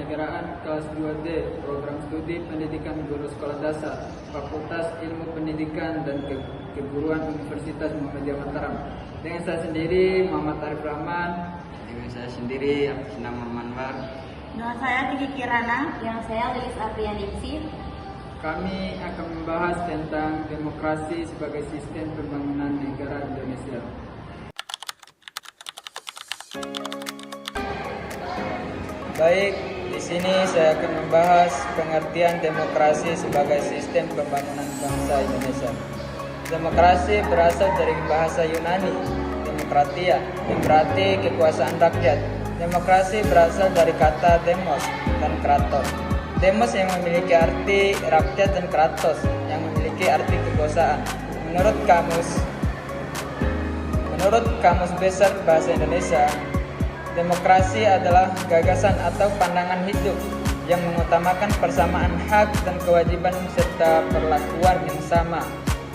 Kenegaraan kelas 2D, program studi pendidikan guru sekolah dasar, Fakultas Ilmu Pendidikan dan Keguruan Universitas Muhammadiyah Mataram. Dengan saya sendiri Muhammad Arif Rahman. Dengan saya sendiri atas nama Manwar. Dengan saya Kiki Kirana. Yang saya Lilis Aprianingsih. Kami akan membahas tentang demokrasi sebagai sistem pembangunan negara Indonesia. Baik, di sini saya akan membahas pengertian demokrasi sebagai sistem pembangunan bangsa Indonesia. Demokrasi berasal dari bahasa Yunani, demokratia, yang berarti kekuasaan rakyat. Demokrasi berasal dari kata demos dan kratos. Demos yang memiliki arti rakyat dan kratos yang memiliki arti kekuasaan. Menurut Kamus Besar Bahasa Indonesia, demokrasi adalah gagasan atau pandangan hidup yang mengutamakan persamaan hak dan kewajiban serta perlakuan yang sama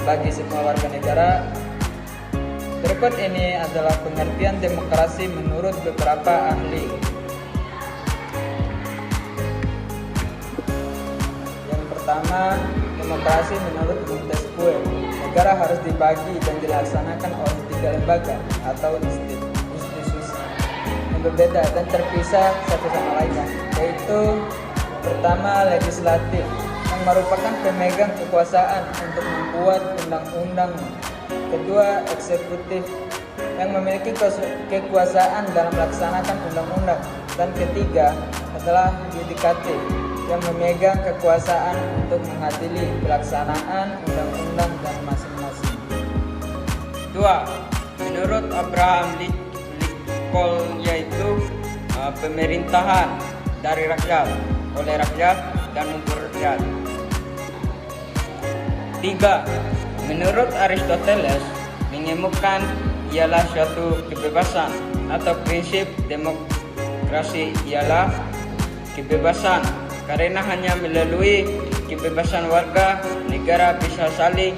bagi semua warga negara. Berikut ini adalah pengertian demokrasi menurut beberapa ahli. Yang pertama, demokrasi menurut Montesquieu. Negara harus dibagi dan dilaksanakan oleh 3 lembaga atau institusi yang berbeda dan terpisah satu sama lainnya, yaitu pertama legislatif yang merupakan pemegang kekuasaan untuk membuat undang-undang, kedua eksekutif yang memiliki kekuasaan dalam melaksanakan undang-undang, dan ketiga adalah yudikatif yang memegang kekuasaan untuk mengadili pelaksanaan undang-undang dan masing-masing. 2. Menurut Abraham Lincoln, yaitu pemerintahan dari rakyat, oleh rakyat, dan untuk rakyat. 3. Menurut Aristoteles, mengemukan ialah suatu kebebasan atau prinsip demokrasi ialah kebebasan karena hanya melalui kebebasan warga negara bisa saling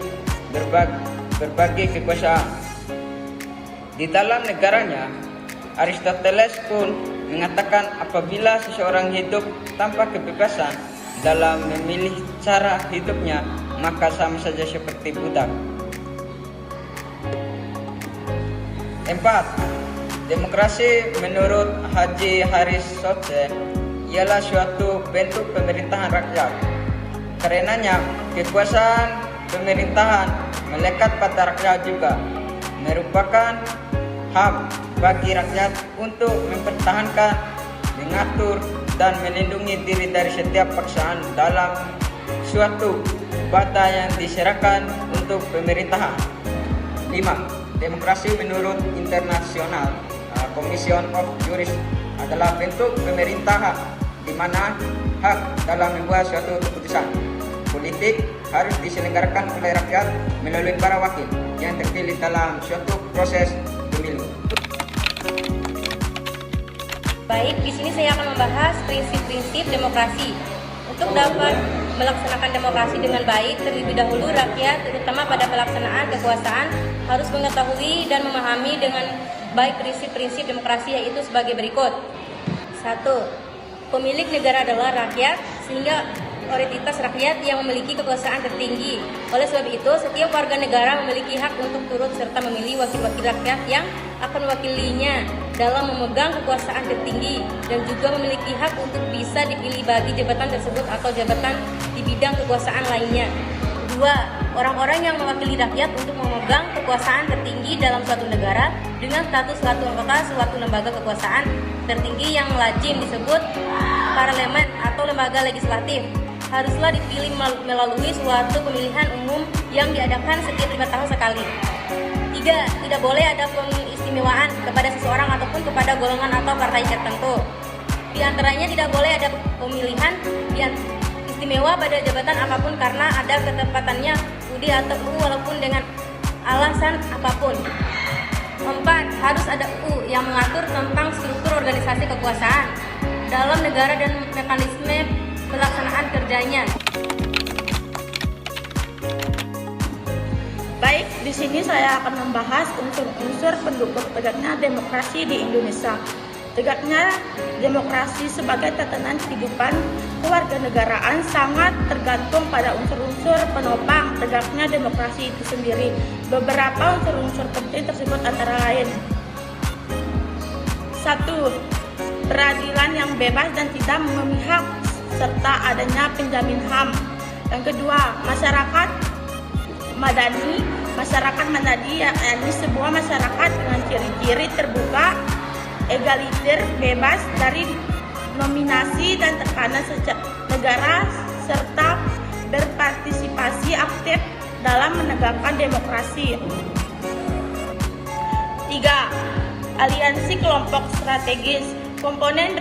berbagi kekuasaan. Di dalam negaranya, Aristoteles pun mengatakan apabila seseorang hidup tanpa kebebasan dalam memilih cara hidupnya, maka sama saja seperti budak. 4. Demokrasi menurut Haji Haris Soce ialah suatu bentuk pemerintahan rakyat. Karenanya, kekuasaan pemerintahan melekat pada rakyat juga, merupakan hak bagi rakyat untuk mempertahankan, mengatur, dan melindungi diri dari setiap paksaan dalam suatu badan yang diserahkan untuk pemerintahan. 5. Demokrasi menurut internasional Commission of Justice adalah bentuk pemerintahan di mana hak dalam membuat suatu keputusan politik harus diselenggarakan oleh rakyat melalui para wakil yang terpilih dalam suatu proses pemilu. Baik, di sini saya akan membahas prinsip-prinsip demokrasi. Untuk dapat melaksanakan demokrasi dengan baik, terlebih dahulu rakyat, terutama pada pelaksanaan kekuasaan, harus mengetahui dan memahami dengan baik prinsip-prinsip demokrasi, yaitu sebagai berikut. 1. Pemilik negara adalah rakyat, sehingga otoritas rakyat yang memiliki kekuasaan tertinggi. Oleh sebab itu, setiap warga negara memiliki hak untuk turut serta memilih wakil-wakil rakyat yang akan mewakilinya dalam memegang kekuasaan tertinggi, dan juga memiliki hak untuk bisa dipilih bagi jabatan tersebut atau jabatan di bidang kekuasaan lainnya. 2. Orang-orang yang mewakili rakyat untuk memegang kekuasaan tertinggi dalam suatu negara dengan status selaku anggota suatu lembaga kekuasaan tertinggi yang lazim disebut parlemen atau lembaga legislatif, haruslah dipilih melalui suatu pemilihan umum yang diadakan setiap 5 tahun sekali. 3. Tidak boleh ada pengistimewaan kepada seseorang ataupun kepada golongan atau partai tertentu. Di antaranya tidak boleh ada pemilihan istimewa pada jabatan apapun karena ada ketempatannya UD atau UU walaupun dengan alasan apapun. 4. Harus ada UU yang mengatur tentang struktur organisasi kekuasaan dalam negara dan mekanisme pelaksanaan kerjanya. Baik, di sini saya akan membahas unsur-unsur pendukung tegaknya demokrasi di Indonesia. Tegaknya demokrasi sebagai tatanan kehidupan kewarganegaraan sangat tergantung pada unsur-unsur penopang tegaknya demokrasi itu sendiri. Beberapa unsur-unsur penting tersebut antara lain: 1. Peradilan yang bebas dan tidak memihak serta adanya penjamin HAM. Yang kedua, masyarakat madani. Masyarakat madani yakni sebuah masyarakat dengan ciri-ciri terbuka, egaliter, bebas dari nominasi dan tekanan negara serta berpartisipasi aktif dalam menegakkan demokrasi. 3. Aliansi kelompok strategis. Komponen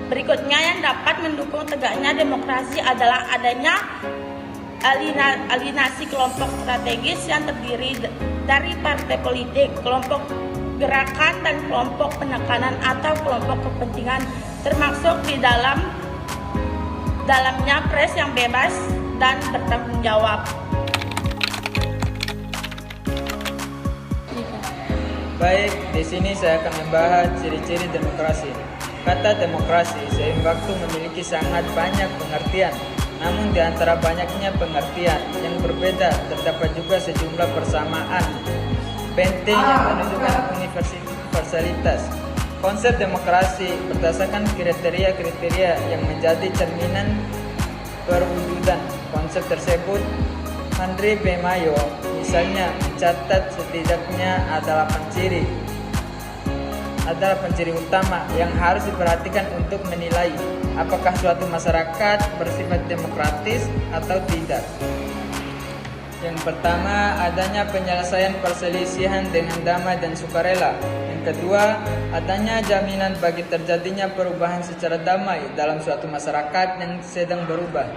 berikutnya yang dapat mendukung tegaknya demokrasi adalah adanya aliansi kelompok strategis yang terdiri dari partai politik, kelompok gerakan dan kelompok penekanan atau kelompok kepentingan, termasuk di dalamnya pres yang bebas dan bertanggung jawab. Baik, di sini saya akan membahas ciri-ciri demokrasi. Kata demokrasi seiring waktu memiliki sangat banyak pengertian. Namun di antara banyaknya pengertian yang berbeda terdapat juga sejumlah persamaan penting yang menunjukkan universalitas. Konsep demokrasi berdasarkan kriteria-kriteria yang menjadi cerminan perwujudan konsep tersebut. Henry B. Mayo misalnya mencatat setidaknya ada 8 ciri utama yang harus diperhatikan untuk menilai apakah suatu masyarakat bersifat demokratis atau tidak. Yang pertama, adanya penyelesaian perselisihan dengan damai dan sukarela. Yang kedua, adanya jaminan bagi terjadinya perubahan secara damai dalam suatu masyarakat yang sedang berubah.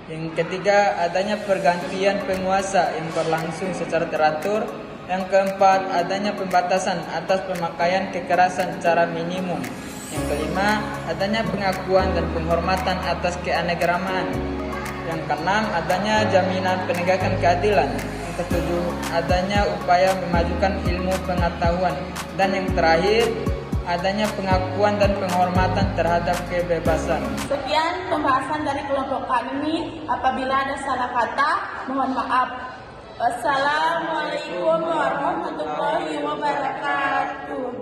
Yang ketiga, adanya pergantian penguasa yang berlangsung secara teratur. Yang keempat, adanya pembatasan atas pemakaian kekerasan secara minimum. Yang kelima, adanya pengakuan dan penghormatan atas keanekaragaman. Yang keenam, adanya jaminan penegakan keadilan. Yang ketujuh, adanya upaya memajukan ilmu pengetahuan. Dan yang terakhir, adanya pengakuan dan penghormatan terhadap kebebasan. Sekian pembahasan dari kelompok kami. Apabila ada salah kata, mohon maaf. Wassalamualaikum warahmatullahi wabarakatuh.